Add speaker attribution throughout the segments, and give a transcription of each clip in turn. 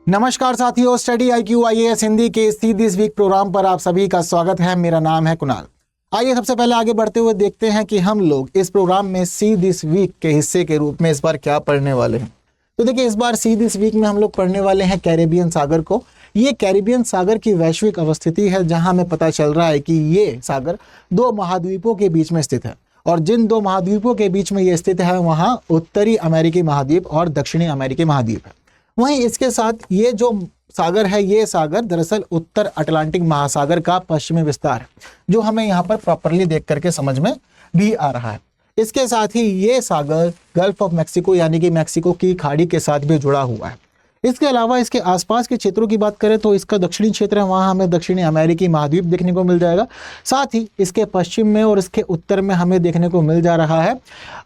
Speaker 1: नमस्कार साथियों, study IQ IAS Hindi के सी दिस वीक प्रोग्राम पर आप सभी का स्वागत है। मेरा नाम है कुणाल। आइए सबसे पहले आगे बढ़ते हुए देखते हैं कि हम लोग इस प्रोग्राम में सी दिस वीक के हिस्से के रूप में इस बार क्या पढ़ने वाले हैं। तो देखिए, इस बार सी दिस वीक में हम लोग पढ़ने वाले हैं कैरेबियन सागर को। ये कैरेबियन सागर की वैश्विक अवस्थिति है, जहां हमें पता चल रहा है कि ये सागर दो महाद्वीपों के बीच में स्थित है, और जिन दो महाद्वीपों के बीच में ये स्थित है वहाँ उत्तरी अमेरिकी महाद्वीप और दक्षिणी अमेरिकी महाद्वीप है। वहीं इसके साथ ये जो सागर है, ये सागर दरअसल उत्तर अटलांटिक महासागर का पश्चिमी विस्तार है, जो हमें यहाँ पर प्रॉपरली देख करके समझ में भी आ रहा है। इसके साथ ही ये सागर गल्फ ऑफ मैक्सिको यानी कि मैक्सिको की खाड़ी के साथ भी जुड़ा हुआ है। इसके अलावा इसके आसपास के क्षेत्रों की बात करें तो इसका दक्षिणी क्षेत्र है, वहाँ हमें दक्षिणी अमेरिकी महाद्वीप देखने को मिल जाएगा। साथ ही इसके पश्चिम में और इसके उत्तर में हमें देखने को मिल जा रहा है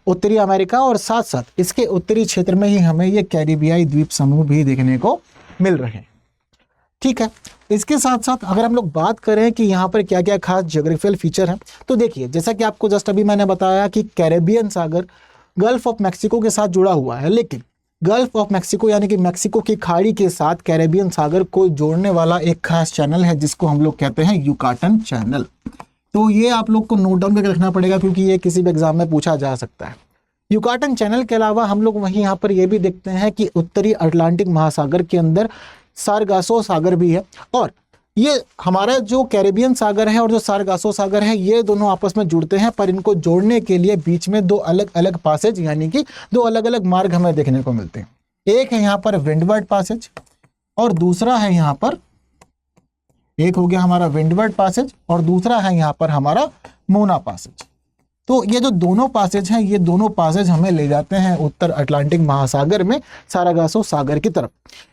Speaker 1: उत्तरी अमेरिका, और साथ साथ इसके उत्तरी क्षेत्र में ही हमें ये कैरिबियाई द्वीप समूह भी देखने को मिल रहे हैं। ठीक है, इसके साथ साथ अगर हम लोग बात करें कि यहाँ पर क्या क्या खास ज्योग्राफिकल फीचर हैं, तो देखिए, जैसा कि आपको जस्ट अभी मैंने बताया कि Caribbean Sagar gulf of Mexico के साथ जुड़ा हुआ है, लेकिन गल्फ ऑफ मैक्सिको यानी कि मैक्सिको की खाड़ी के साथ कैरेबियन सागर को जोड़ने वाला एक खास चैनल है, जिसको हम लोग कहते हैं युकाटन चैनल। तो ये आप लोग को नोट डाउन करके रखना पड़ेगा, क्योंकि ये किसी भी एग्जाम में पूछा जा सकता है। युकाटन चैनल के अलावा हम लोग वहीं यहाँ पर ये भी देखते हैं कि उत्तरी अटलांटिक महासागर के अंदर सारगासो सागर भी है, और ये हमारा जो कैरेबियन सागर है और जो सारगासो सागर है, ये दोनों आपस में जुड़ते हैं, पर इनको जोड़ने के लिए बीच में दो अलग अलग पासेज यानी कि दो अलग अलग मार्ग हमें देखने को मिलते हैं। एक है यहाँ पर विंडवर्ड पासेज और दूसरा है यहाँ पर, एक हो गया हमारा विंडवर्ड पासेज और दूसरा है यहाँ पर हमारा मोना पासेज। तो ये जो दोनों पासेज हैं, ये दोनों पासेज हमें ले जाते हैं उत्तर अटलांटिक महासागर में सारगासो सागर की तरफ।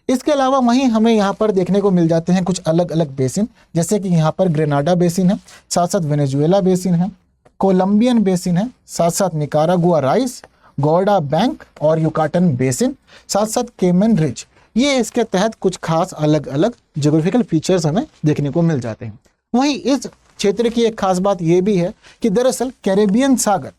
Speaker 1: इसके अलावा वहीं हमें यहाँ पर देखने को मिल जाते हैं कुछ अलग अलग बेसिन, जैसे कि यहाँ पर ग्रेनाडा बेसिन है, साथ साथ वेनेजुएला बेसिन है, कोलंबियन बेसिन है, साथ साथ निकारागुआ राइस, गौडा बैंक और युकाटन बेसिन, साथ साथ केमन रिज। ये इसके तहत कुछ खास अलग अलग ज्योग्राफिकल फीचर्स हमें देखने को मिल जाते हैं। वहीं इस क्षेत्र की एक खास बात यह भी है कि दरअसल कैरेबियन सागर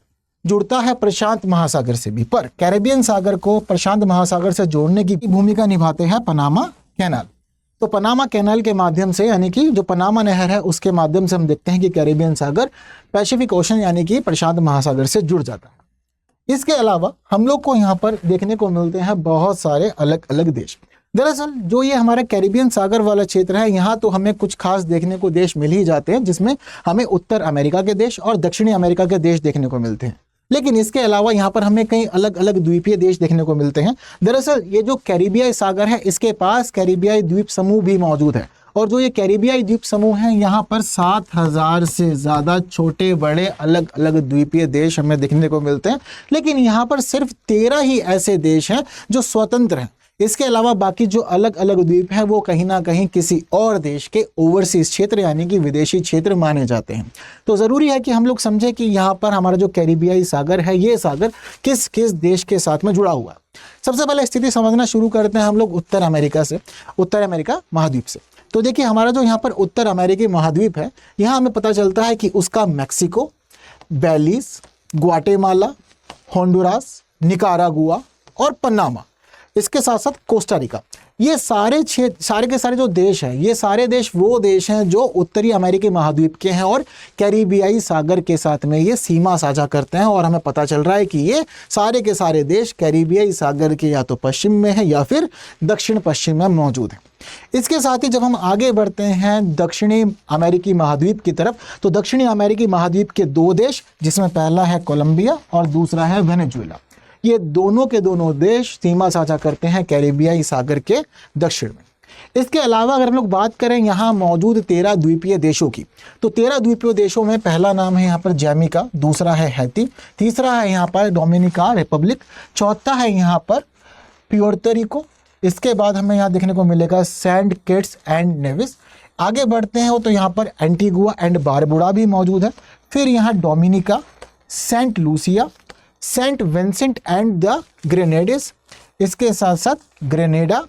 Speaker 1: जुड़ता है प्रशांत महासागर से भी, पर कैरेबियन सागर को प्रशांत महासागर से जोड़ने की भूमिका निभाते हैं पनामा कैनाल। तो पनामा कैनाल के माध्यम से, यानी कि जो पनामा नहर है उसके माध्यम से हम देखते हैं कि कैरेबियन सागर पैसिफिक ओशन यानी कि प्रशांत महासागर से जुड़ जाता है। इसके अलावा हम लोग को यहाँ पर देखने को मिलते हैं बहुत सारे अलग अलग देश। दरअसल जो ये हमारा कैरिबियन सागर वाला क्षेत्र है, यहाँ तो हमें कुछ खास देखने को देश मिल ही जाते हैं, जिसमें हमें उत्तर अमेरिका के देश और दक्षिणी अमेरिका के देश देखने को मिलते हैं। लेकिन इसके अलावा यहाँ पर हमें कई अलग अलग द्वीपीय देश देखने को मिलते हैं। दरअसल ये जो कैरिबियाई सागर है, इसके पास कैरिबियाई द्वीप समूह भी मौजूद है, और जो ये कैरिबियाई द्वीप समूह हैं, यहाँ पर 7000 से ज़्यादा छोटे बड़े अलग अलग द्वीपीय देश हमें देखने को मिलते हैं। लेकिन यहाँ पर सिर्फ 13 ही ऐसे देश हैं जो स्वतंत्र हैं। इसके अलावा बाकी जो अलग अलग द्वीप हैं वो कहीं ना कहीं किसी और देश के ओवरसीज क्षेत्र यानी कि विदेशी क्षेत्र माने जाते हैं। तो ज़रूरी है कि हम लोग समझें कि यहाँ पर हमारा जो कैरिबियाई सागर है, ये सागर किस किस देश के साथ में जुड़ा हुआ है। सबसे पहले स्थिति समझना शुरू करते हैं हम लोग उत्तर अमेरिका से, उत्तर अमेरिका महाद्वीप से। तो देखिए, हमारा जो यहाँ पर उत्तर अमेरिकी महाद्वीप है, यहाँ हमें पता चलता है कि उसका मैक्सिको, बेलीज, ग्वाटेमाला, होंडुरास, निकारागुआ और पनामा, इसके साथ साथ कोस्टा रिका, ये सारे के सारे जो देश हैं, ये सारे देश वो देश हैं जो उत्तरी अमेरिकी महाद्वीप के हैं और कैरिबियाई सागर के साथ में ये सीमा साझा करते हैं। और हमें पता चल रहा है कि ये सारे के सारे देश कैरिबियाई सागर के या तो पश्चिम में है या फिर दक्षिण पश्चिम में मौजूद है। इसके साथ ही जब हम आगे बढ़ते हैं दक्षिणी अमेरिकी महाद्वीप की तरफ, तो दक्षिणी अमेरिकी महाद्वीप के दो देश, जिसमें पहला है कोलंबिया और दूसरा है वेनेजुएला, ये दोनों के दोनों देश सीमा साझा करते हैं कैरिबियाई सागर के दक्षिण में। इसके अलावा अगर हम लोग बात करें यहाँ मौजूद 13 द्वीपीय देशों की, तो 13 द्वीपीय देशों में पहला नाम है यहाँ पर जैमिका, दूसरा है हैती, तीसरा है यहाँ पर डोमिनिका रिपब्लिक, चौथा है यहाँ पर प्यूर्तो रिको। इसके बाद हमें यहाँ देखने को मिलेगा सेंट किट्स एंड नेविस। आगे बढ़ते हैं तो यहाँ पर एंटीगुआ एंड बारबुडा भी मौजूद है। फिर यहाँ Dominica, Saint Lucia, Saint Vincent and the Grenadines, इसके साथ साथ Grenada,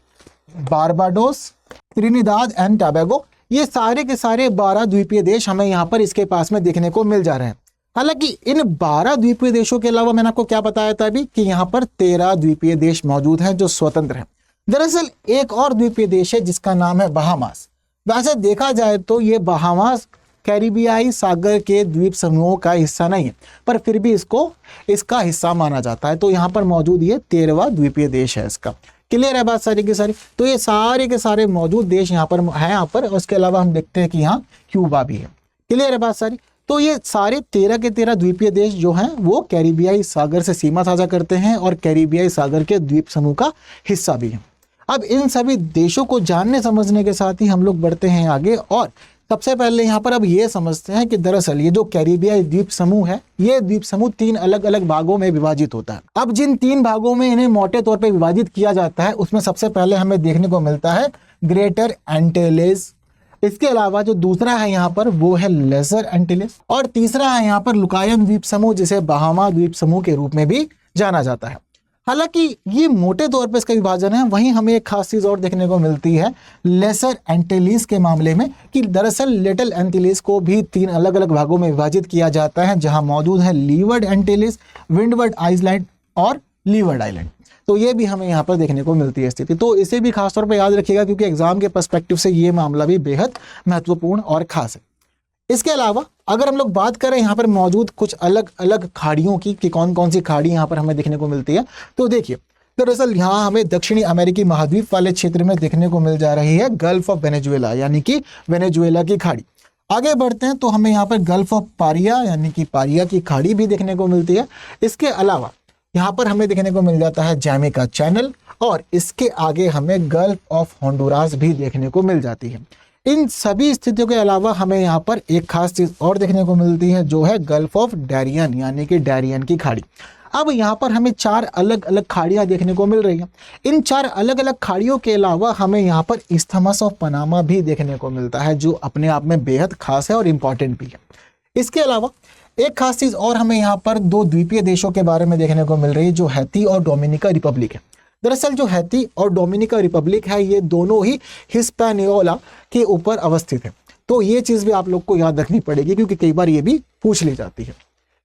Speaker 1: Barbados, Trinidad and Tobago, ये सारे के सारे 12 द्वीपीय देश हमें यहाँ पर इसके पास में देखने को मिल जा रहे हैं। हालांकि इन 12 द्वीपीय देशों के अलावा मैंने आपको क्या बताया था अभी कि यहाँ पर 13 द्वीपीय देश मौजूद हैं जो स्वतंत्र हैं। दरअसल एक और द्वीपीय देश है जिसका नाम है बहामास। वैसे देखा जाए तो ये बहामास कैरिबियाई सागर के द्वीप समूहों का हिस्सा नहीं है, पर फिर भी इसका हिस्सा माना जाता है। तो यहाँ पर मौजूद ये 13वां द्वीपीय देश है इसका। क्लियर है बात सारी की सारी? तो ये सारे के सारे मौजूद देश यहाँ पर है और उसके अलावा हम देखते हैं कि यहाँ क्यूबा भी है। क्लियर है बात सारी? तो ये सारे 13 के 13 द्वीपीय देश जो हैं वो कैरिबियाई सागर से सीमा साझा करते हैं और कैरिबियाई सागर के द्वीप समूह का हिस्सा भी है। अब इन सभी देशों को जानने समझने के साथ ही हम लोग बढ़ते हैं आगे और सबसे पहले यहाँ पर अब ये समझते हैं कि दरअसल ये जो कैरिबियाई द्वीप समूह है, ये द्वीप समूह 3 अलग अलग भागों में विभाजित होता है। अब जिन 3 भागों में इन्हें मोटे तौर पे विभाजित किया जाता है उसमें सबसे पहले हमें देखने को मिलता है ग्रेटर एंटिलेज। इसके अलावा जो दूसरा है यहाँ पर वो है लेसर एंटिलेज और तीसरा है यहाँ पर लुकायन द्वीप समूह, जिसे बहामा द्वीप समूह के रूप में भी जाना जाता है। हालांकि ये मोटे तौर पर इसका विभाजन है, वहीं हमें एक खास चीज और देखने को मिलती है लेसर एंटिलीज के मामले में कि दरअसल लिटिल एंटिलीज को भी 3 अलग अलग भागों में विभाजित किया जाता है, जहां मौजूद है लीवर्ड एंटिलीज, विंडवर्ड आइलैंड और लीवर्ड आइलैंड। तो ये भी हमें यहाँ पर देखने को मिलती है स्थिति। तो इसे भी खासतौर पर याद रखिएगा क्योंकि एग्जाम के पर्सपेक्टिव से ये मामला भी बेहद महत्वपूर्ण और खास है। इसके अलावा अगर हम लोग बात करें यहाँ पर मौजूद कुछ अलग अलग खाड़ियों की कि कौन कौन सी खाड़ी यहाँ पर हमें देखने को मिलती है, तो देखिए दरअसल यहाँ हमें दक्षिणी अमेरिकी महाद्वीप वाले क्षेत्र में देखने को मिल जा रही है गल्फ ऑफ वेनेजुएला यानी कि वेनेजुएला की खाड़ी। आगे बढ़ते हैं तो हमें यहाँ पर गल्फ ऑफ पारिया यानी कि पारिया की खाड़ी भी देखने को मिलती है। इसके अलावा यहाँ पर हमें देखने को मिल जाता है जैमेका चैनल और इसके आगे हमें गल्फ ऑफ होंडुरास भी देखने को मिल जाती है। इन सभी स्थितियों के अलावा हमें यहाँ पर एक खास चीज और देखने को मिलती है जो है गल्फ ऑफ डैरियन यानी कि डैरियन की खाड़ी। अब यहाँ पर हमें 4 अलग अलग खाड़ियाँ देखने को मिल रही हैं। इन 4 अलग अलग खाड़ियों के अलावा हमें यहाँ पर इस्थमस ऑफ पनामा भी देखने को मिलता है जो अपने आप में बेहद खास है और इम्पॉर्टेंट भी है। इसके अलावा एक खास चीज और हमें यहाँ पर 2 द्वीपीय देशों के बारे में देखने को मिल रही है जो हैती और डोमिनिका रिपब्लिक है। दरअसल जो हैती और डोमिनिका रिपब्लिक है ये दोनों ही हिस्पैनियोला के ऊपर अवस्थित है। तो ये चीज़ भी आप लोग को याद रखनी पड़ेगी क्योंकि कई बार ये भी पूछ ली जाती है।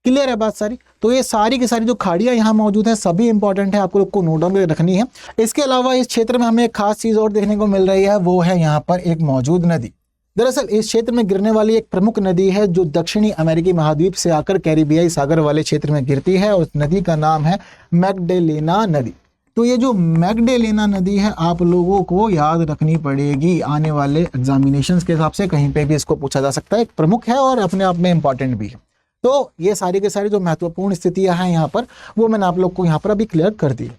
Speaker 1: क्लियर है बात सारी? तो ये सारी की सारी जो खाड़ियाँ यहाँ मौजूद हैं सभी इंपॉर्टेंट है, आपको लोग को नोट डाउन करके रखनी है। इसके अलावा इस क्षेत्र में हमें एक खास चीज़ और देखने को मिल रही है, वो है यहाँ पर एक मौजूद नदी। दरअसल इस क्षेत्र में गिरने वाली एक प्रमुख नदी है जो दक्षिणी अमेरिकी महाद्वीप से आकर कैरिबियाई सागर वाले क्षेत्र में गिरती है और उस नदी का नाम है मैग्डेलेना नदी। तो ये जो मैग्डेलेना नदी है आप लोगों को याद रखनी पड़ेगी, आने वाले एग्जामिनेशंस के हिसाब से कहीं पे भी इसको पूछा जा सकता है। एक प्रमुख है और अपने आप में इंपॉर्टेंट भी है। तो ये सारी के सारी जो महत्वपूर्ण स्थितियां हैं यहाँ पर वो मैंने आप लोग को यहाँ पर अभी क्लियर कर दी है।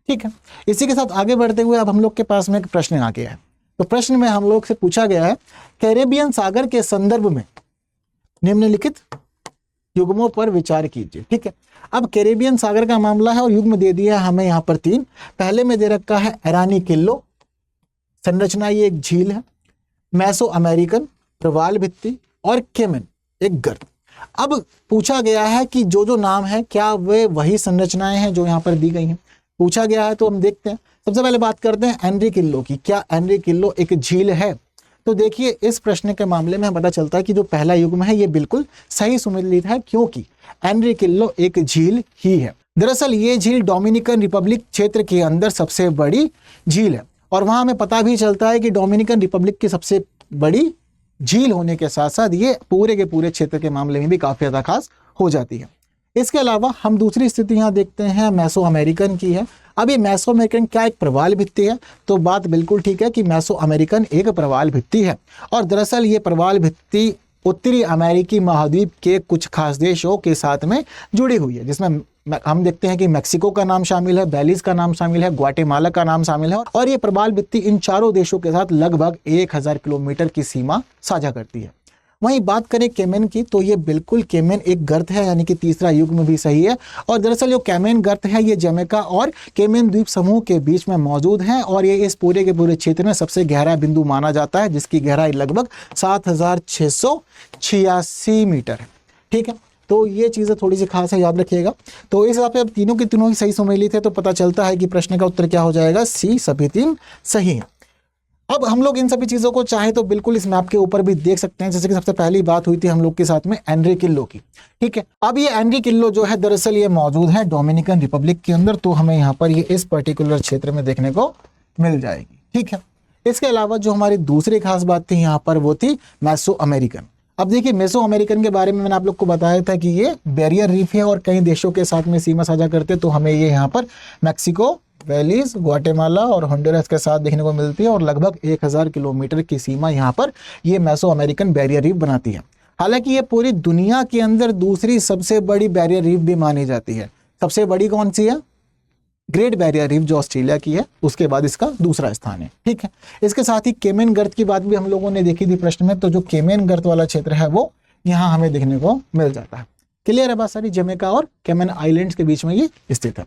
Speaker 1: ठीक है, इसी के साथ आगे बढ़ते हुए अब हम लोग के पास में एक प्रश्न आ गया है। तो प्रश्न में हम लोग से पूछा गया है कैरेबियन सागर के संदर्भ में निम्नलिखित युग्मों पर विचार कीजिए। ठीक है, अब कैरेबियन सागर का मामला है और युग्म दे दिया है हमें यहाँ पर 3। पहले में दे रखा है एरानीकिल्लो, संरचना ये एक झील है, मैसो अमेरिकन प्रवाल भित्ति और केमन एक गर्त। अब पूछा गया है कि जो जो नाम है क्या वे वही संरचनाएं हैं जो यहाँ पर दी गई हैं, पूछा गया है। तो हम देखते हैं, सबसे पहले बात करते हैं एनरीकिल्लो की। क्या एनरीकिल्लो एक झील है? तो देखिए इस प्रश्न के मामले में पता चलता है कि जो पहला युग्म है ये बिल्कुल सही सुमेलित है क्योंकि एनरीकिल्लो एक झील ही है। दरअसल ये झील डोमिनिकन रिपब्लिक क्षेत्र के अंदर सबसे बड़ी झील है और वहां हमें पता भी चलता है कि डोमिनिकन रिपब्लिक की सबसे बड़ी झील होने के साथ साथ ये पूरे के पूरे क्षेत्र के मामले में भी काफी ज्यादा खास हो जाती है। इसके अलावा हम दूसरी स्थिति यहाँ देखते हैं मैसो अमेरिकन की है। अब ये मैसो अमेरिकन क्या एक प्रवाल भित्ति है? तो बात बिल्कुल ठीक है कि मैसो अमेरिकन एक प्रवाल भित्ति है और दरअसल ये प्रवाल भित्ति उत्तरी अमेरिकी महाद्वीप के कुछ खास देशों के साथ में जुड़ी हुई है, जिसमें हम देखते हैं कि मेक्सिको का नाम शामिल है, बेलीज का नाम शामिल है, ग्वाटेमाला का नाम शामिल है और ये प्रवाल भित्ति इन चारों देशों के साथ लगभग 1000 किलोमीटर की सीमा साझा करती है। वहीं बात करें केमेन की तो ये बिल्कुल केमेन एक गर्त है यानी कि तीसरा युग्म भी सही है और दरअसल जो केमेन गर्त है ये जमैका और केमेन द्वीप समूह के बीच में मौजूद है और ये इस पूरे के पूरे क्षेत्र में सबसे गहरा बिंदु माना जाता है जिसकी गहराई लगभग 7686 मीटर है। ठीक है, तो ये चीज़ें थोड़ी सी खास है, याद रखिएगा। तो इस हिसाब से अब तीनों के तीनों ही सही सुमेलित है तो पता चलता है कि प्रश्न का उत्तर क्या हो जाएगा, सी, सभी 3 सही है। अब हम लोग इन सभी चीज़ों को चाहे तो बिल्कुल इस मैप के ऊपर भी देख सकते हैं, जैसे कि सबसे पहली बात हुई थी हम लोग के साथ में एनरीकिल्लो की। ठीक है, अब ये एनरीकिल्लो जो है दरअसल ये मौजूद है डोमिनिकन रिपब्लिक के अंदर, तो हमें यहाँ पर ये इस पर्टिकुलर क्षेत्र में देखने को मिल जाएगी। ठीक है, इसके अलावा जो हमारी दूसरी खास बात थी यहाँ पर वो थी मेसो अमेरिकन। अब देखिए मेसो अमेरिकन के बारे में मैंने आप लोग को बताया था कि ये बैरियर रीफ है और कई देशों के साथ में सीमा साझा करते हैं, तो हमें ये यहाँ पर मैक्सिको, बेलीज, ग्वाटेमाला और होंडुरास के साथ देखने को मिलती है और लगभग 1000 किलोमीटर की सीमा यहाँ पर ये मेसो अमेरिकन बैरियर रीफ बनाती है। हालांकि ये पूरी दुनिया के अंदर दूसरी सबसे बड़ी बैरियर रीफ भी मानी जाती है। सबसे बड़ी कौन सी है? ग्रेट बैरियर रीफ जो ऑस्ट्रेलिया की है, उसके बाद इसका दूसरा स्थान है। ठीक है, इसके साथ ही केमेन गर्त की बात भी हम लोगों ने देखी थी प्रश्न में, तो जो केमेन गर्त वाला क्षेत्र है वो यहाँ हमें देखने को मिल जाता है। क्लियर है बात सारी? जमैका और केमेन आइलैंड्स के बीच में ये स्थित है।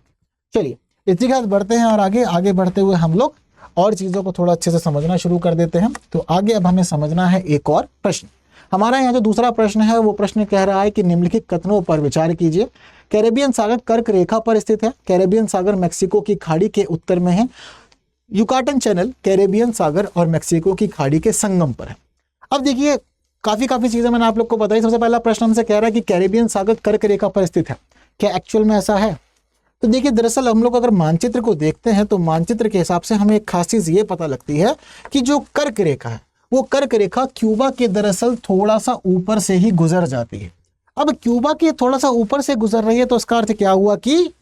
Speaker 1: चलिए इसी के साथ बढ़ते हैं और आगे बढ़ते हुए हम लोग और चीज़ों को थोड़ा अच्छे से समझना शुरू कर देते हैं। तो आगे अब हमें समझना है एक और प्रश्न। हमारा यहाँ जो दूसरा प्रश्न है वो प्रश्न कह रहा है कि निम्नलिखित कथनों पर विचार कीजिए। कैरेबियन सागर कर्क रेखा पर स्थित है। कैरेबियन सागर मैक्सिको की खाड़ी के उत्तर में है। युकाटन चैनल कैरेबियन सागर और मैक्सिको की खाड़ी के संगम पर है। अब देखिए काफी चीजें मैंने आप लोग को बताई। सबसे पहला प्रश्न हमसे कह रहा है कि कैरेबियन सागर कर्क रेखा पर स्थित है। क्या एक्चुअल में ऐसा है? तो देखिए दरअसल हम लोग अगर मानचित्र को देखते हैं तो मानचित्र के हिसाब से हमें एक खास चीज ये पता लगती है कि जो कर्क रेखा है वो कर्क रेखा क्यूबा के दरअसल थोड़ा सा ऊपर से ही गुजर जाती है। अब क्यूबा के थोड़ा सा ऊपर से गुजर रही है तो इसका अर्थ क्या हुआ कि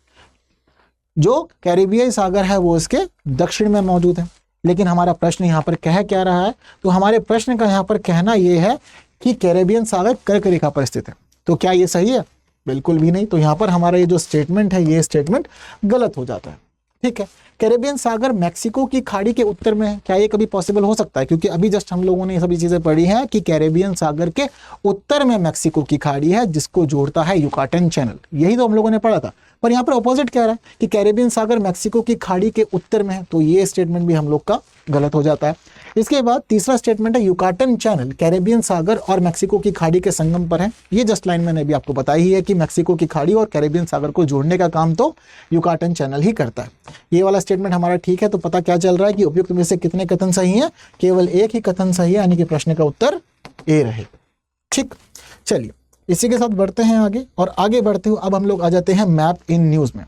Speaker 1: जो कैरिबियाई सागर है वो इसके दक्षिण में मौजूद है। लेकिन हमारा प्रश्न यहाँ पर कह क्या रहा है? तो हमारे प्रश्न का यहाँ पर कहना यह है कि कैरेबियन सागर कर्क रेखा पर स्थित है। तो क्या ये सही है? बिल्कुल भी नहीं। तो यहाँ पर हमारा ये जो स्टेटमेंट है ये स्टेटमेंट गलत हो जाता है। ठीक है, कैरेबियन सागर मैक्सिको की खाड़ी के उत्तर में है। क्या ये कभी पॉसिबल हो सकता है? क्योंकि अभी जस्ट हम लोगों ने ये सभी चीजें पढ़ी हैं कि कैरेबियन सागर के उत्तर में मैक्सिको की खाड़ी है जिसको जोड़ता है युकाटन चैनल। यही तो हम लोगों ने पढ़ा था। पर यहाँ पर ऑपोजिट कह रहा है कि कैरेबियन सागर मैक्सिको की खाड़ी के उत्तर में है, तो ये स्टेटमेंट भी हम लोग का गलत हो जाता है। इसके बाद तीसरा स्टेटमेंट है युकाटन चैनल कैरेबियन सागर और मैक्सिको की खाड़ी के संगम पर है। ये जस्ट लाइन मैंने अभी आपको बताई ही है कि मैक्सिको की खाड़ी और कैरेबियन सागर को जोड़ने का काम तो युकाटन चैनल ही करता है। ये वाला स्टेटमेंट हमारा ठीक है। तो पता क्या चल रहा है कि उपयुक्त में से कितने कथन सही हैं? केवल एक ही कथन सही है, यानी कि प्रश्न का उत्तर ए रहे। ठीक, चलिए इसी के साथ बढ़ते हैं आगे और आगे बढ़ते हुए अब हम लोग आ जाते हैं मैप इन न्यूज़ में।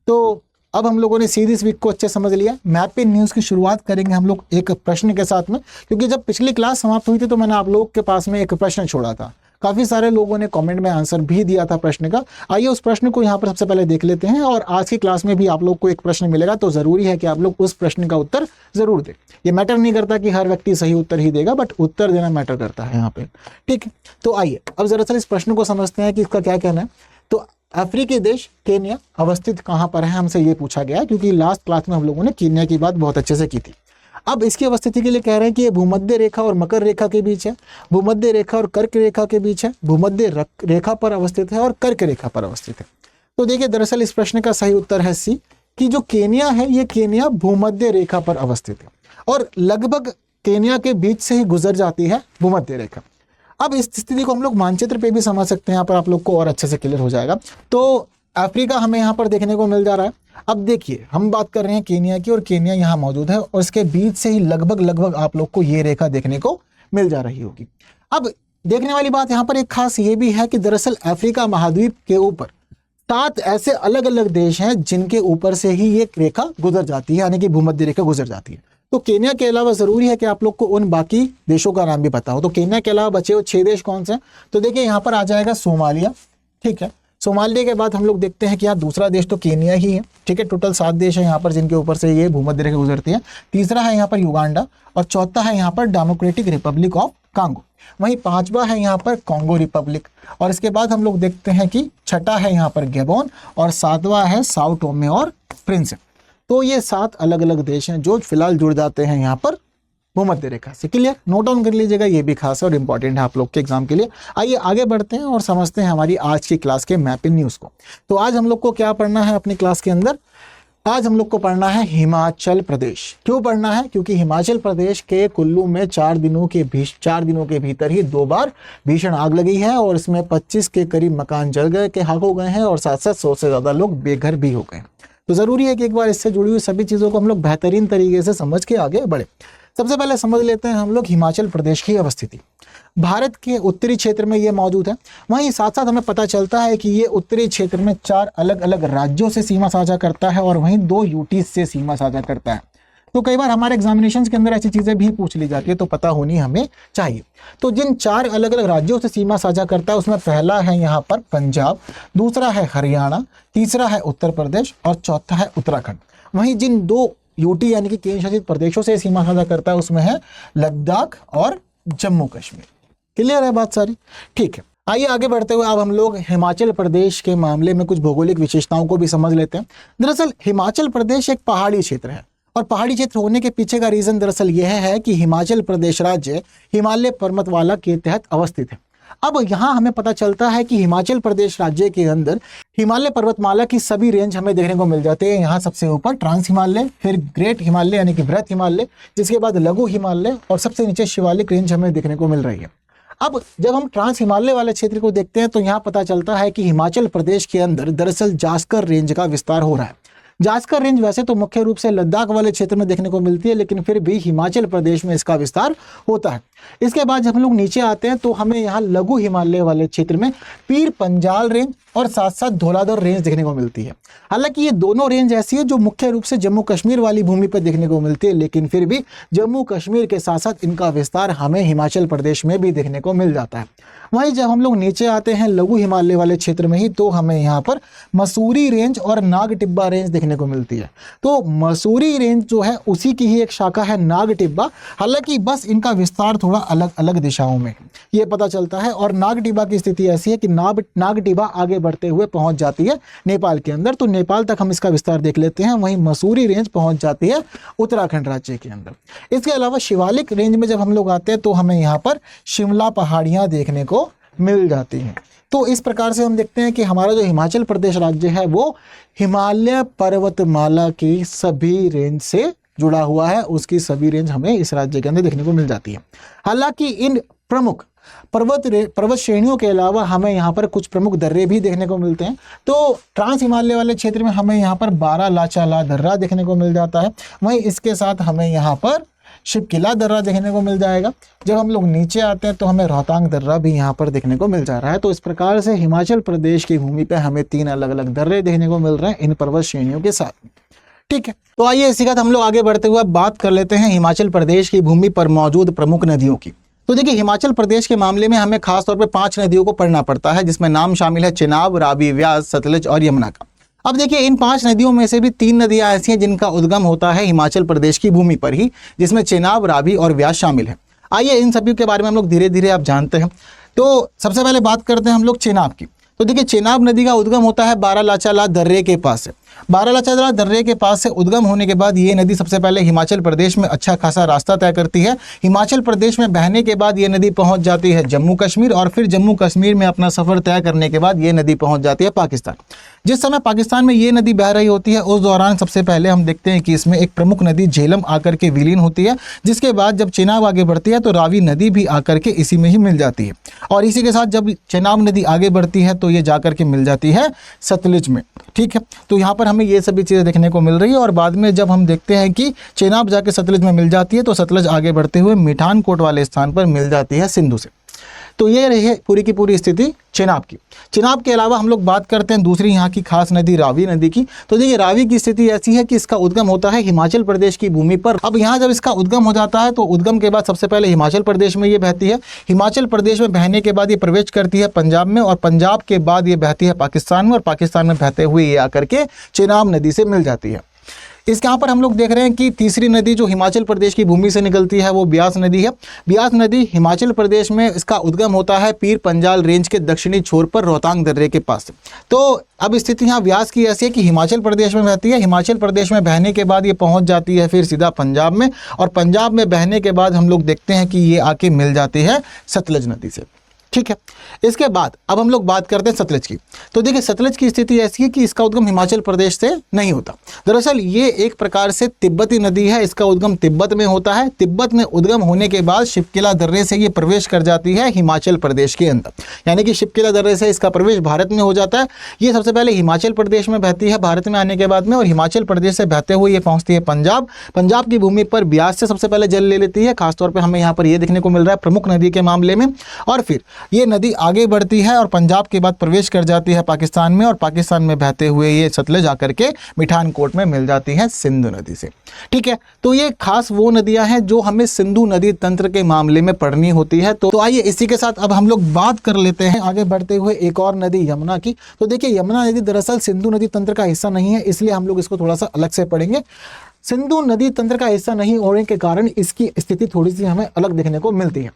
Speaker 1: तो अब हम लोगों ने सीधी इस वीक को अच्छे समझ लिया। मैप इन न्यूज़ की शुरुआत करेंगे हम लोग एक प्रश्न के साथ में, क्योंकि जब पिछली क्लास समाप्त हुई थी तो मैंने आप लोग के पास में एक प्रश्न छोड़ा था। काफ़ी सारे लोगों ने कमेंट में आंसर भी दिया था प्रश्न का। आइए उस प्रश्न को यहाँ पर सबसे पहले देख लेते हैं और आज की क्लास में भी आप लोग को एक प्रश्न मिलेगा, तो ज़रूरी है कि आप लोग उस प्रश्न का उत्तर ज़रूर दें। ये मैटर नहीं करता कि हर व्यक्ति सही उत्तर ही देगा, बट उत्तर देना मैटर करता है यहाँ पे। ठीक है, तो आइए अब दरअसल इस प्रश्न को समझते हैं कि इसका क्या कहना है। तो अफ्रीकी देश केन्या अवस्थित कहाँ पर है, हमसे ये पूछा गया है, क्योंकि लास्ट क्लास में हम लोगों ने केन्या की बात बहुत अच्छे से की थी। अब इसकी अवस्थिति के लिए कह रहे हैं कि ये भूमध्य रेखा और मकर रेखा के बीच है, भूमध्य रेखा और कर्क रेखा के बीच है, भूमध्य रेखा पर अवस्थित है और कर्क रेखा पर अवस्थित है। तो देखिए दरअसल इस प्रश्न का सही उत्तर है सी, कि जो केन्या है ये केन्या भूमध्य रेखा पर अवस्थित है और लगभग केन्या के बीच से ही गुजर जाती है भूमध्य रेखा। अब इस स्थिति को हम लोग मानचित्र पे भी समझ सकते हैं, यहाँ पर आप लोग को और अच्छे से क्लियर हो जाएगा। तो अफ्रीका हमें यहाँ पर देखने को मिल जा रहा है। अब देखिए हम बात कर रहे हैं केन्या की और केन्या यहाँ मौजूद है और इसके बीच से ही लगभग आप लोग को ये रेखा देखने को मिल जा रही होगी। अब देखने वाली बात यहाँ पर एक खास ये भी है कि दरअसल अफ्रीका महाद्वीप के ऊपर 7 ऐसे अलग अलग देश हैं जिनके ऊपर से ही ये रेखा गुजर जाती है, यानी कि भूमध्य रेखा गुजर जाती है। तो केन्या के अलावा जरूरी है कि आप लोग को उन बाकी देशों का नाम भी पता हो। तो केन्या के अलावा बचे हुए 6 देश कौन से हैं? तो देखिए यहाँ पर आ जाएगा सोमालिया। ठीक है, सोमालिया के बाद हम लोग देखते हैं कि यहाँ दूसरा देश तो केन्या ही है। ठीक है, टोटल 7 देश है यहाँ पर जिनके ऊपर से ये भूमध्य रेखा गुजरती है। तीसरा है यहाँ पर युगांडा और चौथा है यहाँ पर डेमोक्रेटिक रिपब्लिक ऑफ कांगो। वहीं 5वां है यहाँ पर कॉन्गो रिपब्लिक और इसके बाद हम लोग देखते हैं कि छठा है यहाँ पर गैबोन और 7वां है साओ टोमे और प्रिंसिप। तो ये 7 अलग अलग देश हैं जो फिलहाल जुड़ जाते हैं यहाँ पर भूमध्य रेखा से। क्लियर, नोट डाउन कर लीजिएगा, ये भी खास है और इंपॉर्टेंट है आप लोग के एग्जाम के लिए। आइए आगे बढ़ते हैं और समझते हैं हमारी आज की क्लास के मैप इन न्यूज़ को। तो आज हम लोग को क्या पढ़ना है अपनी क्लास के अंदर? आज हम लोग को पढ़ना है हिमाचल प्रदेश। क्यों पढ़ना है? क्योंकि हिमाचल प्रदेश के कुल्लू में 4 दिनों के भीतर ही 2 बार भीषण आग लगी है और इसमें 25 के करीब मकान जल गए के खाक हो गए हैं और साथ साथ 100 से ज़्यादा लोग बेघर भी हो गए। तो ज़रूरी है कि एक बार इससे जुड़ी हुई सभी चीज़ों को हम लोग बेहतरीन तरीके से समझ के आगे बढ़े। सबसे पहले समझ लेते हैं हम लोग हिमाचल प्रदेश की अवस्थिति। भारत के उत्तरी क्षेत्र में ये मौजूद है। वहीं साथ साथ हमें पता चलता है कि ये उत्तरी क्षेत्र में 4 अलग अलग राज्यों से सीमा साझा करता है और वहीं 2 यूटी से सीमा साझा करता है। तो कई बार हमारे एग्जामिनेशंस के अंदर ऐसी चीज़ें भी पूछ ली जाती है, तो पता होनी हमें चाहिए। तो जिन 4 अलग अलग राज्यों से सीमा साझा करता है उसमें पहला है यहाँ पर पंजाब, दूसरा है हरियाणा, तीसरा है उत्तर प्रदेश और चौथा है उत्तराखंड। वहीं जिन 2 यूटी यानी कि केंद्र शासित प्रदेशों से सीमा साझा करता है उसमें है लद्दाख और जम्मू कश्मीर। क्लियर है बात सारी? ठीक है, आइए आगे बढ़ते हुए अब हम लोग हिमाचल प्रदेश के मामले में कुछ भौगोलिक विशेषताओं को भी समझ लेते हैं। दरअसल हिमाचल प्रदेश एक पहाड़ी क्षेत्र है और पहाड़ी क्षेत्र होने के पीछे का रीजन दरअसल यह है कि हिमाचल प्रदेश राज्य हिमालय पर्वतमाला के तहत अवस्थित है। अब यहाँ हमें पता चलता है कि हिमाचल प्रदेश राज्य के अंदर हिमालय पर्वतमाला की सभी रेंज हमें देखने को मिल जाते हैं। यहाँ सबसे ऊपर ट्रांस हिमालय, फिर ग्रेट हिमालय यानी कि बृहत हिमालय, जिसके बाद लघु हिमालय और सबसे नीचे शिवालिक रेंज हमें देखने को मिल रही है। अब जब हम ट्रांस हिमालय वाले क्षेत्र को देखते हैं तो यहाँ पता चलता है कि हिमाचल प्रदेश के अंदर दरअसल जास्कर रेंज का विस्तार हो रहा है। जास्कर रेंज वैसे तो मुख्य रूप से लद्दाख वाले क्षेत्र में देखने को मिलती है, लेकिन फिर भी हिमाचल प्रदेश में इसका विस्तार होता है। इसके बाद जब हम लोग नीचे आते हैं तो हमें यहाँ लघु हिमालय वाले क्षेत्र में पीर पंजाल रेंज और साथ साथ धौलाधर रेंज देखने को मिलती है। हालांकि ये दोनों रेंज ऐसी है जो मुख्य रूप से जम्मू कश्मीर वाली भूमि पर देखने को मिलती है, लेकिन फिर भी जम्मू कश्मीर के साथ साथ इनका विस्तार हमें हिमाचल प्रदेश में भी देखने को मिल जाता है। वहीं जब हम लोग नीचे आते हैं लघु हिमालय वाले क्षेत्र में ही तो हमें यहाँ पर मसूरी रेंज और नाग टिब्बा रेंज देखने को मिलती है। तो मसूरी रेंज जो है उसी की ही एक शाखा है नाग टिब्बा, हालांकि बस इनका विस्तार थोड़ा अलग अलग दिशाओं में ये पता चलता है। और नाग टिब्बा की स्थिति ऐसी है कि नाग टिब्बा आगे बढ़ते हुए पहुंच जाती है नेपाल के अंदर, तो नेपाल तक हम इसका विस्तार देख लेते हैं। वहीं मसूरी रेंज पहुंच जाती है उत्तराखंड राज्य के अंदर। इसके अलावा शिवालिक रेंज में जब हम लोग आते हैं तो हमें यहाँ पर शिमला पहाड़ियाँ देखने को मिल जाती हैं। तो इस प्रकार से हम देखते हैं कि हमारा जो हिमाचल प्रदेश राज्य है वो हिमालय पर्वतमाला की सभी रेंज से जुड़ा हुआ है, उसकी सभी रेंज हमें इस राज्य के अंदर देखने को मिल जाती है। हालांकि इन प्रमुख पर्वत श्रेणियों के अलावा हमें यहाँ पर कुछ प्रमुख दर्रे भी देखने को मिलते हैं। तो ट्रांस हिमालय वाले क्षेत्र में हमें यहाँ पर बारालाचाला दर्रा देखने को मिल जाता है। वहीं इसके साथ हमें यहाँ पर शिवकिला दर्रा देखने को मिल जाएगा। जब हम लोग नीचे आते हैं तो हमें रोहतांग दर्रा भी यहाँ पर देखने को मिल जा रहा है। तो इस प्रकार से हिमाचल प्रदेश की भूमि पे हमें 3 अलग अलग दर्रे देखने को मिल रहे हैं इन पर्वत श्रेणियों के साथ। ठीक है, तो आइए इसी के साथ हम लोग आगे बढ़ते हुए बात कर लेते हैं हिमाचल प्रदेश की भूमि पर मौजूद प्रमुख नदियों की। तो देखिए हिमाचल प्रदेश के मामले में हमें खास तौर पे 5 नदियों को पढ़ना पड़ता है, जिसमें नाम शामिल है चिनाब, रावी, व्यास, सतलज और यमुना का। अब देखिए इन 5 नदियों में से भी 3 नदियां ऐसी हैं जिनका उद्गम होता है हिमाचल प्रदेश की भूमि पर ही, जिसमें चिनाब, रावी और व्यास शामिल है। आइए इन सभी के बारे में हम लोग धीरे धीरे आप जानते हैं। तो सबसे पहले बात करते हैं हम लोग चिनाब की। तो देखिए चिनाब नदी का उद्गम होता है बारालाचाला दर्रे के पास से। बारालाचाला दर्रे के पास से उद्गम होने के बाद ये नदी सबसे पहले हिमाचल प्रदेश में अच्छा खासा रास्ता तय करती है। हिमाचल प्रदेश में बहने के बाद ये नदी पहुंच जाती है जम्मू कश्मीर और फिर जम्मू कश्मीर में अपना सफर तय करने के बाद ये नदी पहुंच जाती है पाकिस्तान। जिस समय पाकिस्तान में ये नदी बह रही होती है उस दौरान सबसे पहले हम देखते हैं कि इसमें एक प्रमुख नदी झेलम आकर के विलीन होती है, जिसके बाद जब चिनाब आगे बढ़ती है तो रावी नदी भी आकर के इसी में ही मिल जाती है। और इसी के साथ जब चिनाब नदी आगे बढ़ती है तो ये जाकर के मिल जाती है सतलुज में। ठीक है, तो यहाँ पर हमें ये सभी चीज़ें देखने को मिल रही है। और बाद में जब हम देखते हैं कि चिनाब जाके सतलुज में मिल जाती है तो सतलुज आगे बढ़ते हुए मिठानकोट वाले स्थान पर मिल जाती है सिंधु से। तो ये रही है पूरी की पूरी स्थिति चिनाब की। चिनाब के अलावा हम लोग बात करते हैं दूसरी यहाँ की खास नदी रावी नदी की। तो देखिए रावी की स्थिति ऐसी है कि इसका उद्गम होता है हिमाचल प्रदेश की भूमि पर। अब यहाँ जब इसका उद्गम हो जाता है तो उद्गम के बाद सबसे पहले हिमाचल प्रदेश में ये बहती है। हिमाचल प्रदेश में बहने के बाद ये प्रवेश करती है पंजाब में और पंजाब के बाद ये बहती है पाकिस्तान में और पाकिस्तान में बहते हुए ये आकर के चिनाब नदी से मिल जाती है। इसके यहाँ पर हम लोग देख रहे हैं कि तीसरी नदी जो हिमाचल प्रदेश की भूमि से निकलती है वो ब्यास नदी है। ब्यास नदी हिमाचल प्रदेश में इसका उद्गम होता है पीर पंजाल रेंज के दक्षिणी छोर पर रोहतांग दर्रे के पास। तो अब स्थिति यहाँ ब्यास की ऐसी है कि हिमाचल प्रदेश में बहती है। हिमाचल प्रदेश में बहने के बाद ये पहुँच जाती है फिर सीधा पंजाब में और पंजाब में बहने के बाद हम लोग देखते हैं कि ये आके मिल जाती है सतलज नदी से। ठीक है, इसके बाद अब हम लोग बात करते हैं सतलज की। तो देखिए सतलज की स्थिति ऐसी है कि इसका उद्गम हिमाचल प्रदेश से नहीं होता। दरअसल ये एक प्रकार से तिब्बती नदी है। इसका उद्गम तिब्बत में होता है। तिब्बत में उद्गम होने के बाद शिवकिला दर्रे से ये प्रवेश कर जाती है हिमाचल प्रदेश के अंदर, यानी कि शिवकिला दर्रे से इसका प्रवेश भारत में हो जाता है। ये सबसे पहले हिमाचल प्रदेश में बहती है भारत में आने के बाद में, और हिमाचल प्रदेश से बहते हुए ये पहुंचती है पंजाब। पंजाब की भूमि पर ब्यास से सबसे पहले जल ले लेती है। खासतौर पर हमें यहाँ पर ये देखने को मिल रहा है प्रमुख नदी के मामले में। और फिर ये नदी आगे बढ़ती है और पंजाब के बाद प्रवेश कर जाती है पाकिस्तान में, और पाकिस्तान में बहते हुए ये सतलज आकर के मिठानकोट में मिल जाती है सिंधु नदी से। ठीक है, तो ये खास वो नदियां हैं जो हमें सिंधु नदी तंत्र के मामले में पढ़नी होती है। तो आइए इसी के साथ अब हम लोग बात कर लेते हैं आगे बढ़ते हुए एक और नदी यमुना की। तो देखिए, यमुना नदी दरअसल सिंधु नदी तंत्र का हिस्सा नहीं है, इसलिए हम लोग इसको थोड़ा सा अलग से पढ़ेंगे। सिंधु नदी तंत्र का हिस्सा नहीं होने के कारण इसकी स्थिति थोड़ी सी हमें अलग देखने को मिलती है।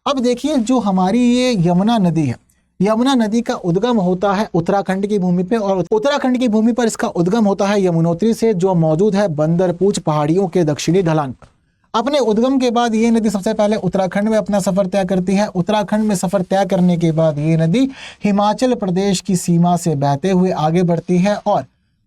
Speaker 1: अब देखिए, जो हमारी ये यमुना नदी है, यमुना नदी का उद्गम होता है उत्तराखंड की भूमि पे, और उत्तराखंड की भूमि पर इसका उद्गम होता है यमुनोत्री से, जो मौजूद है बंदरपूछ पहाड़ियों के दक्षिणी ढलान पर। अपने उद्गम के बाद ये नदी सबसे पहले उत्तराखंड में अपना सफर तय करती है। उत्तराखंड में सफर तय करने के बाद ये नदी हिमाचल प्रदेश की सीमा से बहते हुए आगे बढ़ती है, और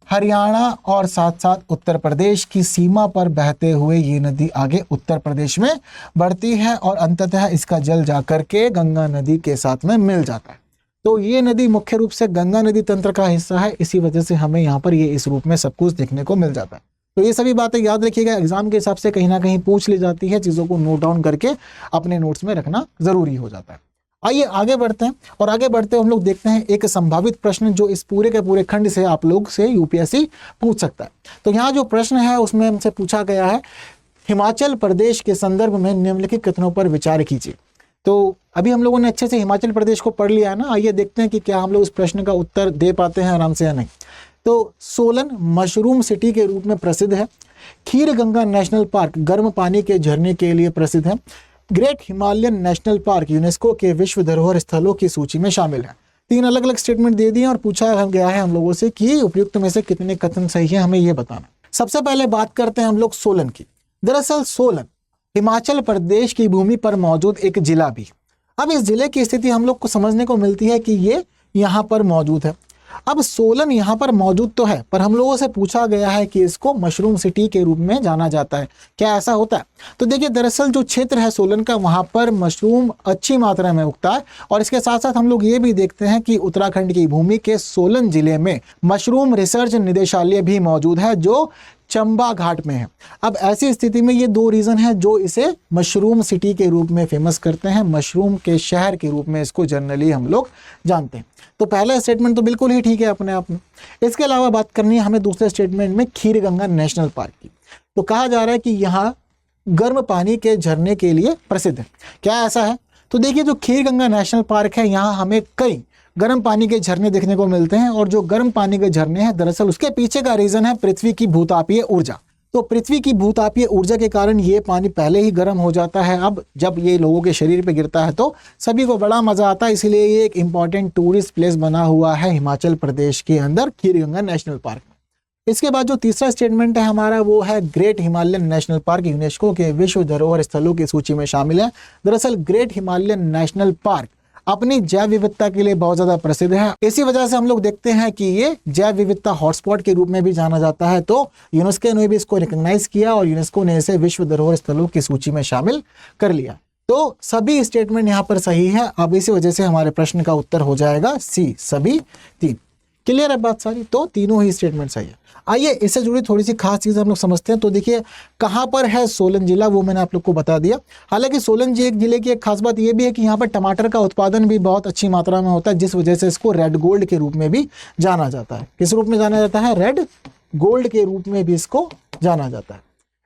Speaker 1: हरियाणा और साथ साथ उत्तर प्रदेश की सीमा पर बहते हुए ये नदी आगे उत्तर प्रदेश में बढ़ती है, और अंततः इसका जल जाकर के गंगा नदी के साथ में मिल जाता है। तो ये नदी मुख्य रूप से गंगा नदी तंत्र का हिस्सा है, इसी वजह से हमें यहाँ पर ये इस रूप में सब कुछ देखने को मिल जाता है। तो ये सभी बातें याद रखिएगा, एग्जाम के हिसाब से कहीं ना कहीं पूछ ली जाती है, चीज़ों को नोट डाउन करके अपने नोट्स में रखना जरूरी हो जाता है। आइए आगे बढ़ते हैं, और आगे बढ़ते हुए हम लोग देखते हैं एक संभावित प्रश्न जो इस पूरे के पूरे खंड से आप लोग से यूपीएससी पूछ सकता है। तो यहाँ जो प्रश्न है उसमें हमसे पूछा गया है, हिमाचल प्रदेश के संदर्भ में निम्नलिखित कथनों पर विचार कीजिए। तो अभी हम लोगों ने अच्छे से हिमाचल प्रदेश को पढ़ लिया है ना, आइए देखते हैं कि क्या हम लोग इस प्रश्न का उत्तर दे पाते हैं आराम से या नहीं। तो सोलन मशरूम सिटी के रूप में प्रसिद्ध है। खीर गंगा नेशनल पार्क गर्म पानी के झरने के लिए प्रसिद्ध है। Great Himalayan national park UNESCO के विश्व धरोहर स्थलों की सूची में शामिल है। 3 अलग अलग स्टेटमेंट दे दिए और पूछा गया है हम लोगों से कि उपयुक्त में से कितने कथन सही है, हमें ये बताना। सबसे पहले बात करते हैं हम लोग सोलन की। दरअसल सोलन हिमाचल प्रदेश की भूमि पर मौजूद एक जिला भी। अब इस जिले की स्थिति हम लोग को समझने को मिलती है कि ये यहाँ पर मौजूद है। अब सोलन यहाँ पर मौजूद तो है, पर हम लोगों से पूछा गया है कि इसको मशरूम सिटी के रूप में जाना जाता है। क्या ऐसा होता है? तो देखिए, दरअसल जो क्षेत्र है सोलन का, वहाँ पर मशरूम अच्छी मात्रा में उगता है, और इसके साथ साथ हम लोग ये भी देखते हैं कि उत्तराखंड की भूमि के सोलन जिले में मशरूम रिसर्च निदेशालय भी मौजूद है, जो चंबा घाट में है। अब ऐसी स्थिति में ये 2 रीजन है जो इसे मशरूम सिटी के रूप में फेमस करते हैं, मशरूम के शहर के रूप में इसको जनरली हम लोग जानते हैं। तो पहला स्टेटमेंट तो बिल्कुल ही ठीक है अपने आप में। इसके अलावा बात करनी है हमें दूसरे स्टेटमेंट में खीर गंगा नेशनल पार्क की। तो कहा जा रहा है कि यहाँ गर्म पानी के झरने के लिए प्रसिद्ध है। क्या ऐसा है? तो देखिए, जो खीर गंगा नेशनल पार्क है, यहाँ हमें कई गर्म पानी के झरने देखने को मिलते हैं, और जो गर्म पानी के झरने हैं दरअसल उसके पीछे का रीजन है पृथ्वी की भूतापीय ऊर्जा। तो पृथ्वी की भूतापीय ऊर्जा के कारण ये पानी पहले ही गर्म हो जाता है। अब जब ये लोगों के शरीर पे गिरता है तो सभी को बड़ा मजा आता है, इसलिए ये एक इंपॉर्टेंट टूरिस्ट प्लेस बना हुआ है हिमाचल प्रदेश के अंदर खीर गंगा नेशनल पार्क में। इसके बाद जो तीसरा स्टेटमेंट है हमारा, वो है great Himalayan national park UNESCO के विश्व धरोहर स्थलों की सूची में शामिल है। दरअसल ग्रेट हिमालयन नेशनल पार्क अपनी जैव विविधता के लिए बहुत ज्यादा प्रसिद्ध है। इसी वजह से हम लोग देखते हैं कि ये जैव विविधता हॉटस्पॉट के रूप में भी जाना जाता है। तो यूनेस्को ने भी इसको रिकॉग्नाइज किया, और यूनेस्को ने इसे विश्व धरोहर स्थलों की सूची में शामिल कर लिया। तो सभी स्टेटमेंट यहाँ पर सही है। अब इसी वजह से हमारे प्रश्न का उत्तर हो जाएगा सी, सभी 3। क्लियर है बात सारी? तो तीनों ही स्टेटमेंट सही है। आइए इससे जुड़ी थोड़ी सी खास चीज़ हम लोग समझते हैं। तो देखिए, कहाँ पर है सोलन जिला, वो मैंने आप लोग को बता दिया। हालांकि सोलन जिले की एक खास बात ये भी है कि यहाँ पर टमाटर का उत्पादन भी बहुत अच्छी मात्रा में होता है, जिस वजह से इसको रेड गोल्ड के रूप में भी जाना जाता है। किस रूप में जाना जाता है? रेड गोल्ड के रूप में भी इसको जाना जाता है।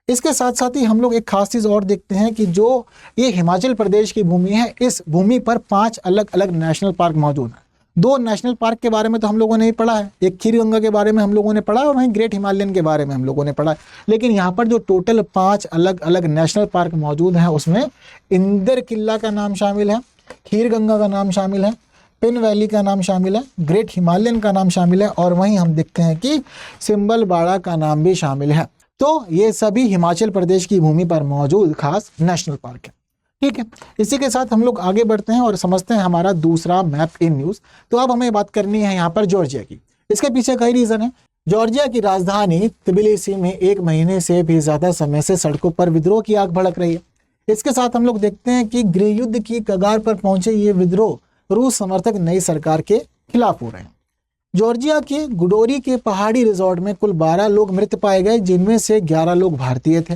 Speaker 1: इसके साथ साथ ही हम लोग एक खास चीज़ और देखते हैं कि जो ये हिमाचल प्रदेश की भूमि है, इस भूमि पर 5 अलग अलग नेशनल पार्क मौजूद हैं। 2 नेशनल पार्क के बारे में तो हम लोगों ने ही पढ़ा है, एक खीर गंगा के बारे में हम लोगों ने पढ़ा है, और वहीं ग्रेट हिमालयन के बारे में हम लोगों ने पढ़ा है। लेकिन यहाँ पर जो टोटल 5 अलग अलग नेशनल पार्क मौजूद हैं, उसमें इंदर किला का नाम शामिल है, खीर गंगा का नाम शामिल है, पिन वैली का नाम शामिल है, ग्रेट हिमालयन का नाम शामिल है, और वहीं हम देखते हैं कि सिम्बलबाड़ा का नाम भी शामिल है। तो ये सभी हिमाचल प्रदेश की भूमि पर मौजूद खास नेशनल पार्क है। ठीक है, इसी के साथ हम लोग आगे बढ़ते हैं और समझते हैं हमारा दूसरा मैप इन न्यूज़। तो अब हमें बात करनी है यहाँ पर जॉर्जिया की। इसके पीछे कई रीज़न है। जॉर्जिया की राजधानी तिबिलिसी में 1 महीने से भी ज़्यादा समय से सड़कों पर विद्रोह की आग भड़क रही है। इसके साथ हम लोग देखते हैं कि गृह युद्ध की कगार पर पहुंचे ये विद्रोह रूस समर्थक नई सरकार के खिलाफ हो रहे हैं। जॉर्जिया के गुडोरी के पहाड़ी रिजॉर्ट में कुल 12 लोग मृत पाए गए, जिनमें से 11 लोग भारतीय थे।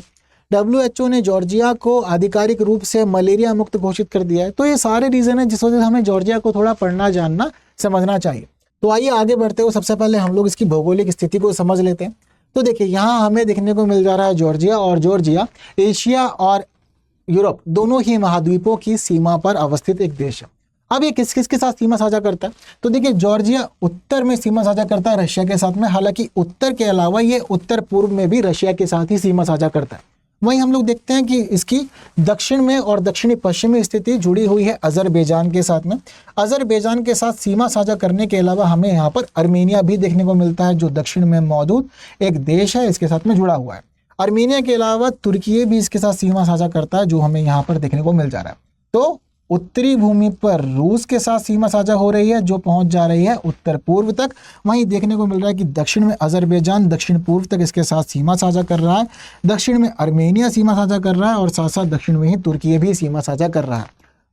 Speaker 1: WHO ने जॉर्जिया को आधिकारिक रूप से मलेरिया मुक्त घोषित कर दिया है। तो ये सारे रीज़न है जिस वजह से हमें जॉर्जिया को थोड़ा पढ़ना, जानना, समझना चाहिए। तो आइए आगे बढ़ते हुए सबसे पहले हम लोग इसकी भौगोलिक स्थिति को समझ लेते हैं। तो देखिए यहाँ हमें देखने को मिल जा रहा है जॉर्जिया, और जॉर्जिया एशिया और यूरोप दोनों ही महाद्वीपों की सीमा पर अवस्थित एक देश है। अब ये किस किस के साथ सीमा साझा करता है? तो देखिए जॉर्जिया उत्तर में सीमा साझा करता है रशिया के साथ में, हालांकि उत्तर के अलावा ये उत्तर पूर्व में भी रशिया के साथ ही सीमा साझा करता है। वहीं हम लोग देखते हैं कि इसकी दक्षिण में और दक्षिणी पश्चिमी स्थिति जुड़ी हुई है अजरबैजान के साथ में। अजरबैजान के साथ सीमा साझा करने के अलावा हमें यहाँ पर अर्मेनिया भी देखने को मिलता है, जो दक्षिण में मौजूद एक देश है, इसके साथ में जुड़ा हुआ है। अर्मेनिया के अलावा तुर्की भी इसके साथ सीमा साझा करता है, जो हमें यहाँ पर देखने को मिल जा रहा है। तो उत्तरी भूमि पर रूस के साथ सीमा साझा हो रही है, जो पहुंच जा रही है उत्तर पूर्व तक। वहीं देखने को मिल रहा है कि दक्षिण में अजरबैजान दक्षिण पूर्व तक इसके साथ सीमा साझा कर रहा है, दक्षिण में अर्मेनिया सीमा साझा कर रहा है, और साथ साथ दक्षिण में ही तुर्की भी सीमा साझा कर रहा है।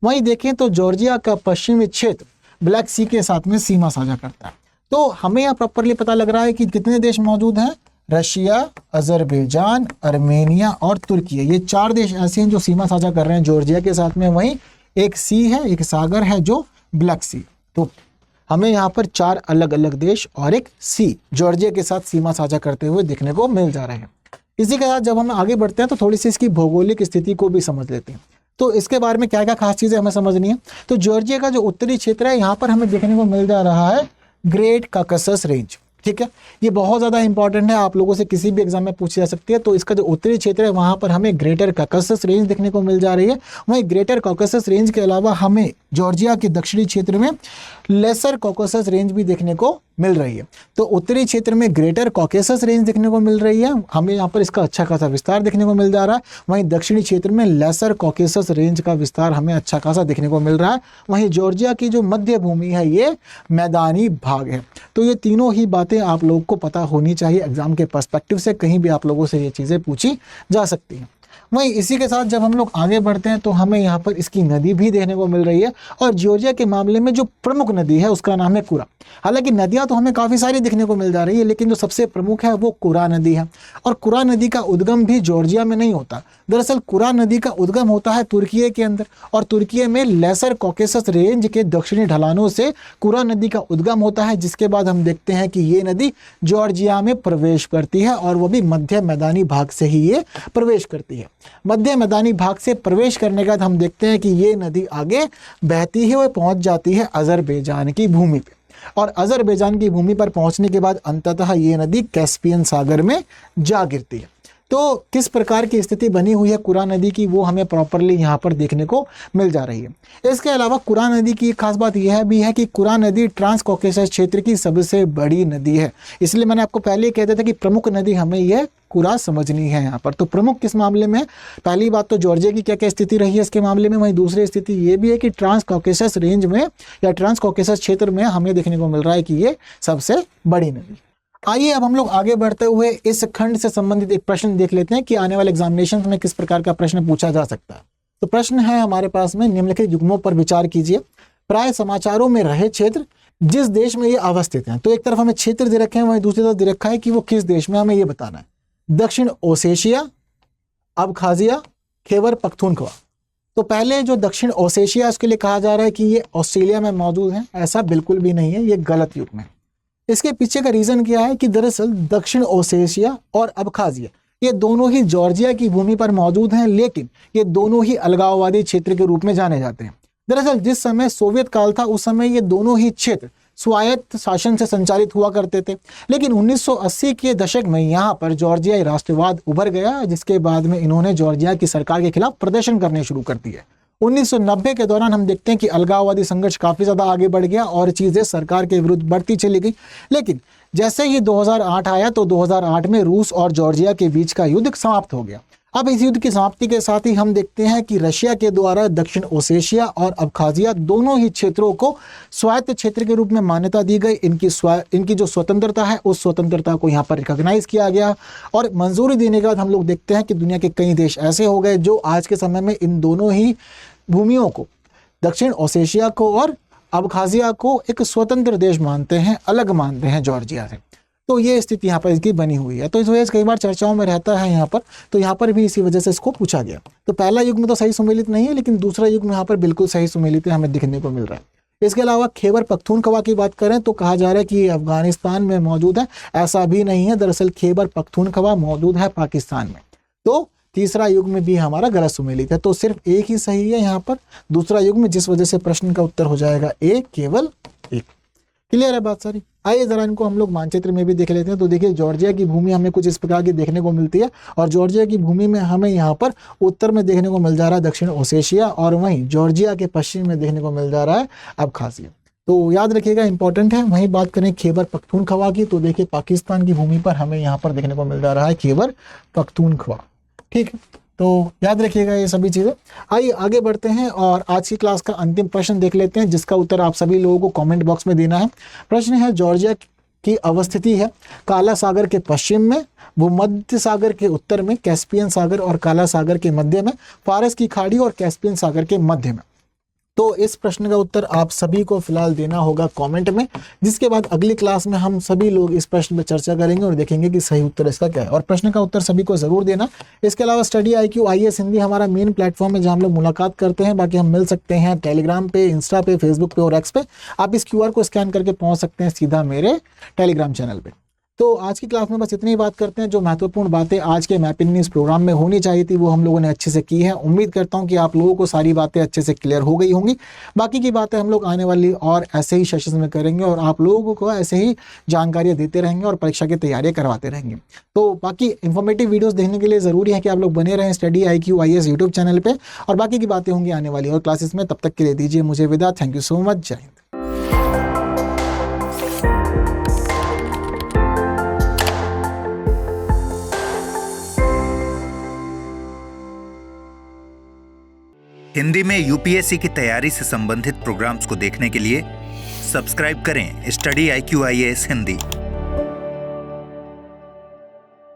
Speaker 1: वहीं देखें तो जॉर्जिया का पश्चिमी क्षेत्र ब्लैक सी के साथ में सीमा साझा करता है। तो हमें यहाँ प्रॉपरली पता लग रहा है कि कितने देश मौजूद हैं, रशिया, अजरबैजान, अर्मेनिया और तुर्की। ये 4 देश ऐसे हैं जो सीमा साझा कर रहे हैं जॉर्जिया के साथ में। वहीं एक सी है, एक सागर है जो ब्लैक सी। तो हमें यहाँ पर 4 अलग अलग देश और एक सी जॉर्जिया के साथ सीमा साझा करते हुए देखने को मिल जा रहे हैं। इसी के साथ जब हम आगे बढ़ते हैं तो थोड़ी सी इसकी भौगोलिक स्थिति को भी समझ लेते हैं। तो इसके बारे में क्या क्या खास चीज़ें हमें समझनी है। तो जॉर्जिया का जो उत्तरी क्षेत्र है, यहाँ पर हमें देखने को मिल जा रहा है ग्रेट कॉकेसस रेंज। ठीक है, ये बहुत ज़्यादा इंपॉर्टेंट है, आप लोगों से किसी भी एग्जाम में पूछी जा सकती है। तो इसका जो उत्तरी क्षेत्र है वहाँ पर हमें ग्रेटर कॉकेसस रेंज देखने को मिल जा रही है। वहीं ग्रेटर कॉकेसस रेंज के अलावा हमें जॉर्जिया के दक्षिणी क्षेत्र में लेसर कॉकेसस रेंज भी देखने को मिल रही है। तो उत्तरी क्षेत्र में ग्रेटर कॉकेसस रेंज देखने को मिल रही है, हमें यहाँ पर इसका अच्छा खासा विस्तार देखने को मिल जा रहा है। वहीं दक्षिणी क्षेत्र में लेसर कॉकेसस रेंज का विस्तार हमें अच्छा खासा देखने को मिल रहा है। वहीं जॉर्जिया की जो मध्य भूमि है ये मैदानी भाग है। तो ये तीनों ही बातें आप लोग को पता होनी चाहिए, एग्जाम के पर्सपेक्टिव से कहीं भी आप लोगों से ये चीज़ें पूछी जा सकती हैं। वहीं इसी के साथ जब हम लोग आगे बढ़ते हैं तो हमें यहाँ पर इसकी नदी भी देखने को मिल रही है, और जॉर्जिया के मामले में जो प्रमुख नदी है उसका नाम है कुरा। हालांकि नदियाँ तो हमें काफ़ी सारी देखने को मिल जा रही है, लेकिन जो सबसे प्रमुख है वो कुरा नदी है। और कुरा नदी का उद्गम भी जॉर्जिया में नहीं होता, दरअसल कुरा नदी का उद्गम होता है तुर्की के अंदर, और तुर्की में लेसर कॉकेसस रेंज के दक्षिणी ढलानों से कुरा नदी का उद्गम होता है। जिसके बाद हम देखते हैं कि ये नदी जॉर्जिया में प्रवेश करती है, और वो भी मध्य मैदानी भाग से ही ये प्रवेश करती है। मध्य मैदानी भाग से प्रवेश करने के बाद हम देखते हैं कि ये नदी आगे बहती है, वह पहुंच जाती है अजरबैजान की भूमि पे, और अजरबैजान की भूमि पर पहुंचने के बाद अंततः ये नदी कैस्पियन सागर में जा गिरती है। तो किस प्रकार की स्थिति बनी हुई है कुरा नदी की, वो हमें प्रॉपरली यहाँ पर देखने को मिल जा रही है। इसके अलावा कुरा नदी की खास बात यह भी है कि कुरा नदी ट्रांस कॉकेसस क्षेत्र की सबसे बड़ी नदी है। इसलिए मैंने आपको पहले ही कह दिया था कि प्रमुख नदी हमें यह कुरा समझनी है यहाँ पर। तो प्रमुख किस मामले में, पहली बात तो जॉर्जिया की क्या क्या स्थिति रही है इसके मामले में। वहीं दूसरी स्थिति ये भी है कि ट्रांस कॉकेसस रेंज में या ट्रांस कॉकेसस क्षेत्र में हमें देखने को मिल रहा है कि ये सबसे बड़ी नदी। आइए अब हम लोग आगे बढ़ते हुए इस खंड से संबंधित एक प्रश्न देख लेते हैं कि आने वाले एग्जामिनेशन में किस प्रकार का प्रश्न पूछा जा सकता है। तो प्रश्न है हमारे पास में, निम्नलिखित युग्मों पर विचार कीजिए। प्राय समाचारों में रहे क्षेत्र जिस देश में ये अवस्थित हैं। तो एक तरफ हमें क्षेत्र दे रखे हैं, वहीं दूसरी तरफ दे रखा है कि वो किस देश में, हमें ये बताना है। दक्षिण ओसेशिया, अबखाजिया, खैबर पख्तूनख्वा। तो पहले जो दक्षिण ओसेशिया उसके लिए कहा जा रहा है कि ये ऑस्ट्रेलिया में मौजूद है, ऐसा बिल्कुल भी नहीं है, ये गलत युग्म है। इसके पीछे का रीज़न क्या है कि दरअसल दक्षिण ओसेशिया और अबखाजिया ये दोनों ही जॉर्जिया की भूमि पर मौजूद हैं, लेकिन ये दोनों ही अलगाववादी क्षेत्र के रूप में जाने जाते हैं। दरअसल जिस समय सोवियत काल था उस समय ये दोनों ही क्षेत्र स्वायत्त शासन से संचालित हुआ करते थे, लेकिन 1980 के दशक में यहाँ पर जॉर्जियाई राष्ट्रवाद उभर गया, जिसके बाद में इन्होंने जॉर्जिया की सरकार के खिलाफ प्रदर्शन करने शुरू कर दिए। 1990 के दौरान हम देखते हैं कि अलगाववादी संघर्ष काफ़ी ज़्यादा आगे बढ़ गया और चीज़ें सरकार के विरुद्ध बढ़ती चली गई। लेकिन जैसे ही 2008 आया तो 2008 में रूस और जॉर्जिया के बीच का युद्ध समाप्त हो गया। अब इस युद्ध की समाप्ति के साथ ही हम देखते हैं कि रशिया के द्वारा दक्षिण ओसेशिया और अबखाजिया दोनों ही क्षेत्रों को स्वायत्त क्षेत्र के रूप में मान्यता दी गई। इनकी जो स्वतंत्रता है उस स्वतंत्रता को यहाँ पर रिकॉग्नाइज किया गया, और मंजूरी देने के बाद हम लोग देखते हैं कि दुनिया के कई देश ऐसे हो गए जो आज के समय में इन दोनों ही भूमियों को, दक्षिण ओसेशिया को और अबखाजिया को, एक स्वतंत्र देश मानते हैं, अलग मानते हैं जॉर्जिया से। तो ये स्थिति यहाँ पर इसकी बनी हुई है। तो इस वजह से कई बार चर्चाओं में रहता है यहाँ पर, तो यहाँ पर भी इसी वजह से इसको पूछा गया। तो पहला युग में तो सही सुमेलित नहीं है, लेकिन दूसरा युग में यहाँ पर बिल्कुल सही सुमेलित हमें दिखने को मिल रहा है। इसके अलावा खैबर पख्तूनख्वा की बात करें तो कहा जा रहा है कि ये अफगानिस्तान में मौजूद है, ऐसा भी नहीं है। दरअसल खैबर पख्तूनख्वा मौजूद है पाकिस्तान में। तो तीसरा युग में भी हमारा गलत सुमेलित है, तो सिर्फ एक ही सही है यहाँ पर दूसरा युग में, जिस वजह से प्रश्न का उत्तर हो जाएगा ए, केवल एक। क्लियर है बात सारी। आइए जरा इनको हम लोग मानचित्र में भी देख लेते हैं। तो देखिए जॉर्जिया की भूमि हमें कुछ इस प्रकार की देखने को मिलती है, और जॉर्जिया की भूमि में हमें यहाँ पर उत्तर में देखने को मिल जा रहा है दक्षिण ओसेशिया, और वहीं जॉर्जिया के पश्चिम में देखने को मिल जा रहा है अबखाज़िया। तो याद रखिएगा, इंपॉर्टेंट है। वहीं बात करें खैबर पख्तूनख्वा की, तो देखिए पाकिस्तान की भूमि पर हमें यहाँ पर देखने को मिल जा रहा है खैबर पख्तूनख्वा। ठीक है, तो याद रखिएगा ये सभी चीज़ें। आइए आगे बढ़ते हैं और आज की क्लास का अंतिम प्रश्न देख लेते हैं, जिसका उत्तर आप सभी लोगों को कमेंट बॉक्स में देना है। प्रश्न है, जॉर्जिया की अवस्थिति है काला सागर के पश्चिम में, भूमध्य सागर के उत्तर में, कैस्पियन सागर और काला सागर के मध्य में, फारस की खाड़ी और कैस्पियन सागर के मध्य में। तो इस प्रश्न का उत्तर आप सभी को फिलहाल देना होगा कमेंट में, जिसके बाद अगली क्लास में हम सभी लोग इस प्रश्न पर चर्चा करेंगे और देखेंगे कि सही उत्तर इसका क्या है। और प्रश्न का उत्तर सभी को जरूर देना। इसके अलावा स्टडी IQ IAS हिंदी हमारा मेन प्लेटफॉर्म है, जहां हम लोग मुलाकात करते हैं। बाकी हम मिल सकते हैं टेलीग्राम पे, इंस्टा पे, फेसबुक पे और एक्स पे। आप इस QR को स्कैन करके पहुंच सकते हैं सीधा मेरे टेलीग्राम चैनल पे। तो आज की क्लास में बस इतनी ही बात करते हैं। जो महत्वपूर्ण बातें आज के मैप इन न्यूज़ प्रोग्राम में होनी चाहिए थी वो हम लोगों ने अच्छे से की है। उम्मीद करता हूं कि आप लोगों को सारी बातें अच्छे से क्लियर हो गई होंगी। बाकी की बातें हम लोग आने वाली और ऐसे ही सेशंस में करेंगे और आप लोगों को ऐसे ही जानकारियां देते रहेंगे और परीक्षा की तैयारियां करवाते रहेंगे। तो बाकी इन्फॉर्मेटिव वीडियोज़ देखने के लिए ज़रूरी है कि आप लोग बने रहें study IQ IAS YouTube channel पर, और बाकी की बातें होंगी आने वाली और क्लासेस में। तब तक के लिए दीजिए मुझे विदा। Thank you so much. जय हिंद।
Speaker 2: हिंदी में UPSC की तैयारी से संबंधित प्रोग्राम्स को देखने के लिए सब्सक्राइब करें स्टडी IQ IAS हिंदी।